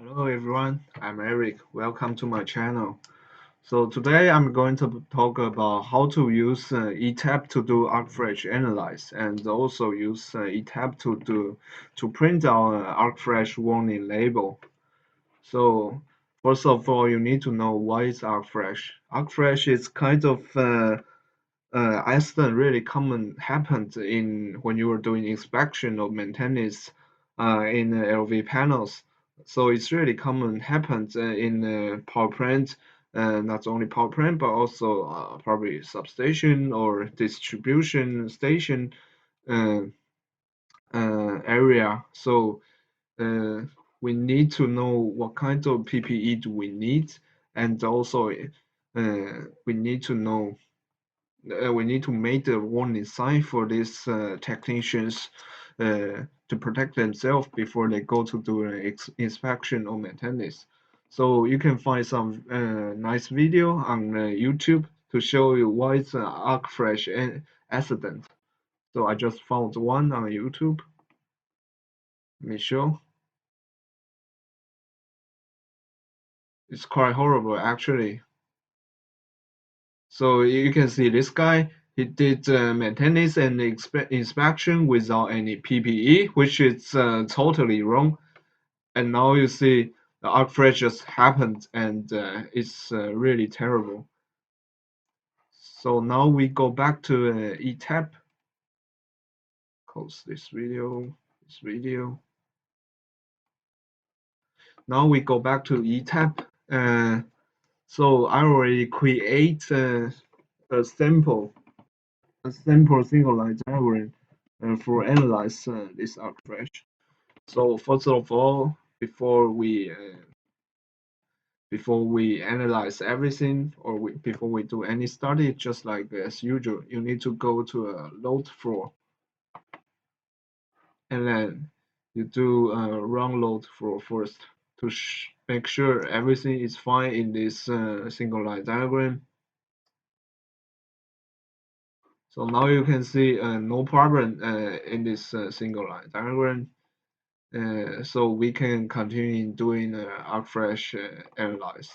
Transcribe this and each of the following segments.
Hello everyone, I'm Eric. Welcome to my channel. So today I'm going to talk about how to use ETAP to do ArcFresh analyze and also use ETAP to print out ArcFresh warning label. So first of all, you need to know what is ArcFresh. ArcFresh is kind of accident really common happened in when you are doing inspection or maintenance in LV panels. So it's really common happens in power plant, not only power plant but also probably substation or distribution station uh, area. So uh, we need to know what kind of PPE do we need, and also we need to know we need to make the warning sign for these technicians to protect themselves before they go to do an inspection or maintenance. So you can find some nice video on YouTube to show you why it's an arc flash accident. So I just found one on YouTube. Let me show. It's quite horrible actually. So you can see this guy, he did maintenance and inspection without any PPE, which is totally wrong. And now you see the arc flash just happened, and it's really terrible. So now we go back to ETAP. Close this video. Now we go back to ETAP. So I already create a sample single line diagram for analyze this arc flash. So first of all, before we analyze everything or before we do any study, just like as usual, you need to go to a load floor, and then you do a run load floor first to make sure everything is fine in this single line diagram. So now you can see no problem in this single line diagram. So we can continue doing arc flash analyze.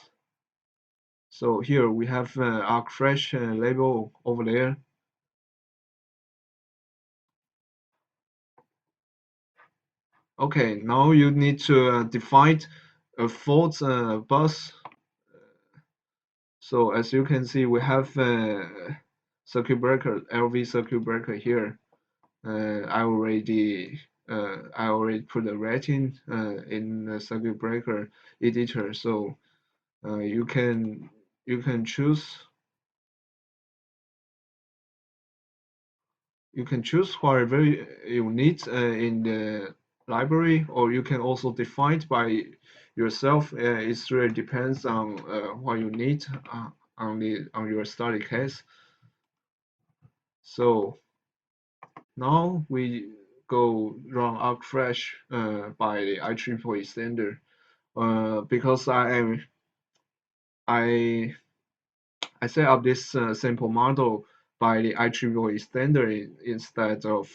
So here we have arc flash label over there. Okay, now you need to define a fault bus. So as you can see, we have circuit breaker, LV circuit breaker here. I already put a rating in the circuit breaker editor, so you can choose whatever you need in the library, or you can also define it by yourself. It really depends on what you need on your study case. So now we go run ArcFresh by the IEEE standard because I set up this simple model by the IEEE standard instead of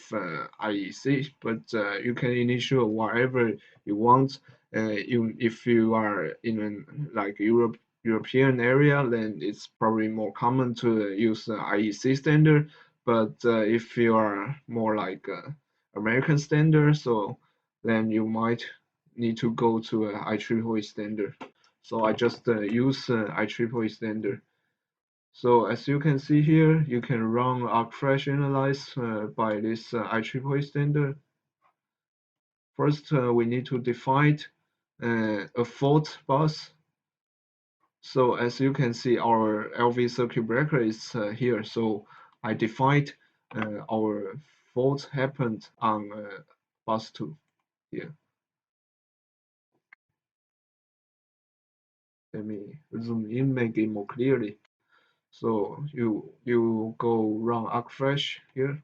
IEC, but you can initial whatever you want. If you are in like European area, then it's probably more common to use IEC standard. But if you are more like American standard, so then you might need to go to IEEE standard. So I just use IEEE standard. So as you can see here, you can run ArcFresh analyze by this IEEE standard. First, we need to define a fault bus. So as you can see, our LV circuit breaker is here. So I defined our fault happened on bus 2 here. Let me zoom in, make it more clearly. So you go run ArcFresh here.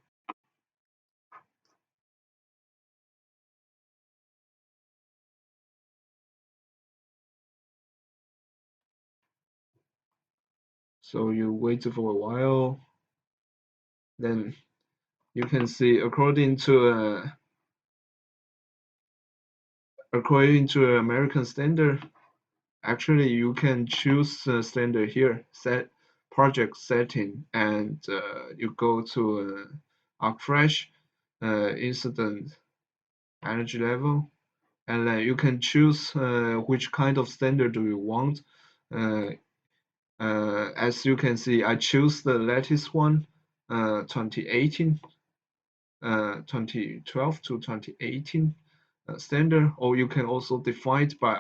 So you wait for a while, then you can see according to according to American standard, actually you can choose standard here, set project setting, and you go to refresh incident energy level, and then you can choose which kind of standard do you want. As you can see, I choose the latest one, 2018, 2012 to 2018 standard, or you can also define it by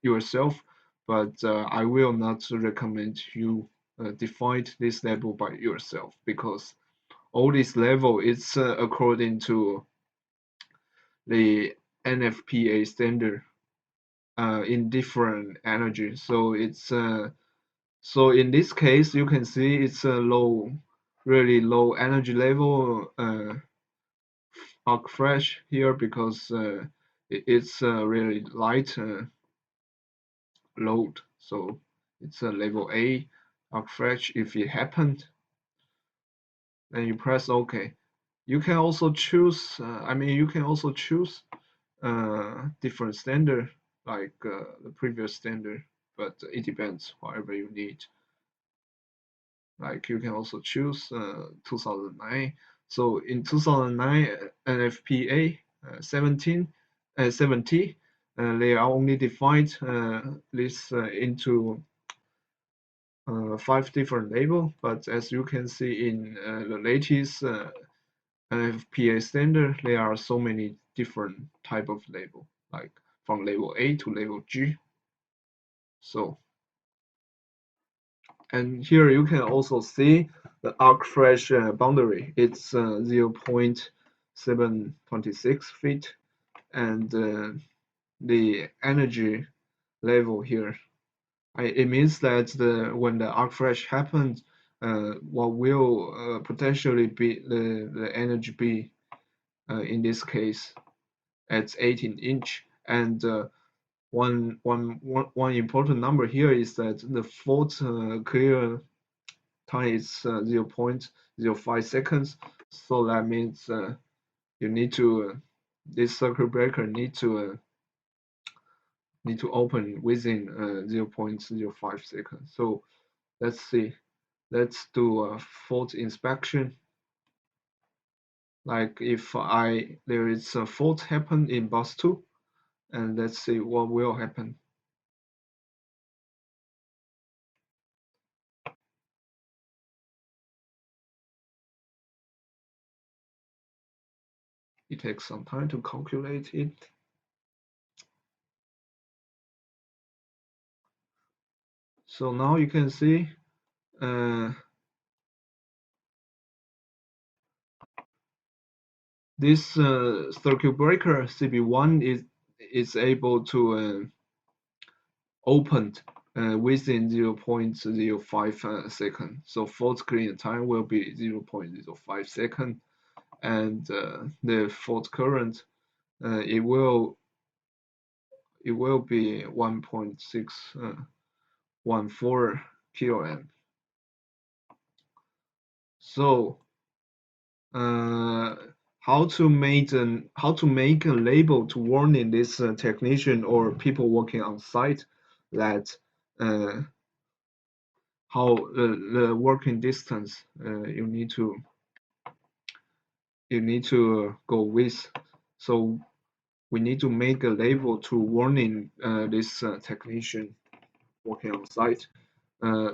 yourself, but I will not recommend you define this level by yourself, because all this level is according to the NFPA standard in different energy. So it's so in this case you can see it's a really low energy level arc flash here, because it's a really light load. So it's a level A arc flash. If it happened, then you press OK. You can also choose. You can also choose different standard like the previous standard, but it depends whatever you need. Like you can also choose 2009. So in 2009 NFPA 70, they are only divided this into 5 different labels. But as you can see in the latest NFPA standard, there are so many different type of label, like from level A to level G. So, and here you can also see the arc flash boundary. It's 0.726 feet, and the energy level here. It means that when the arc flash happens, what will potentially be the energy be in this case at 18 inch. And one important number here is that the fault clear time is 0.05 seconds. So that means you need to this circuit breaker need to open within 0.05 seconds. So let's see. Let's do a fault inspection. Like if there is a fault happen in bus 2, and let's see what will happen. It takes some time to calculate it. So now you can see this circuit breaker CB1 is able to open within 0.05 second. So fault clearing time will be 0.05 second, and the fault current it will be 1.614 kilo-amp. So how to make a label to warning this technician or people working on site that how the working distance you need to go with. So we need to make a label to warning this technician working on site.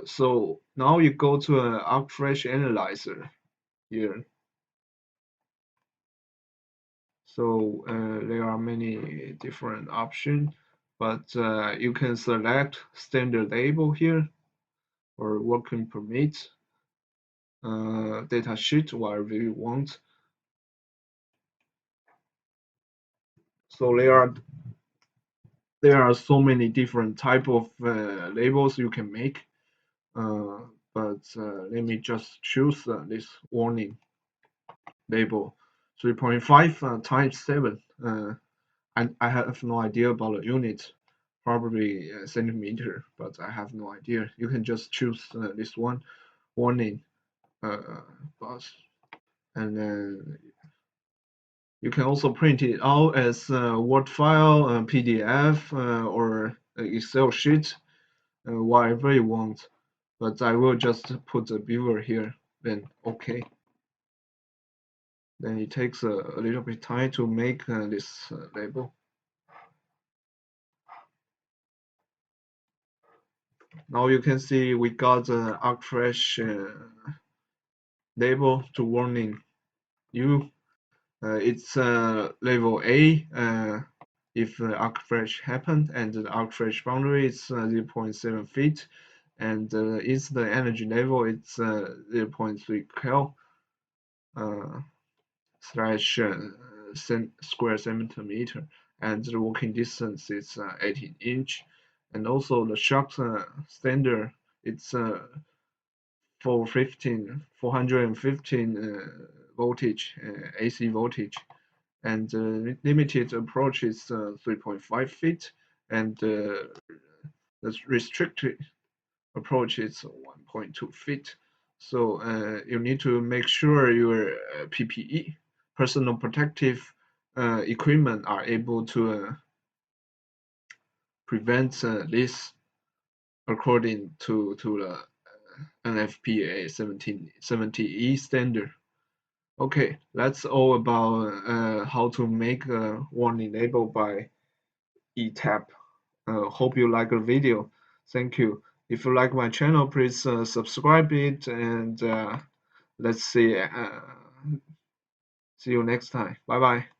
So now you go to an arc flash analyzer here. So there are many different options, but you can select standard label here, or working permit, data sheet, whatever you want. So there are so many different type of labels you can make, but let me just choose this warning label 3.5 times 7. I have no idea about the unit, probably centimeter, but I have no idea. You can just choose this one, warning bus, and then You can also print it out as a Word file, a PDF, or an Excel sheet, whatever you want. But I will just put the viewer here, then OK. Then it takes a little bit time to make this label. Now you can see we got the ArcFresh label to warning you. It's level A if the ArcFresh happened, and the ArcFresh boundary is 0.7 feet, and it's the energy level, it's 0.3 kel slash square centimeter, and the working distance is 18 inch, and also the shock standard, it's 415 voltage AC voltage, and limited approach is 3.5 feet, and the restricted approach is 1.2 feet. So you need to make sure your PPE, personal protective equipment, are able to prevent this according to the NFPA 1770E standard. Okay, that's all about how to make a warning label by ETAP. Hope you like the video. Thank you. If you like my channel, please subscribe it, and let's see you next time. Bye bye.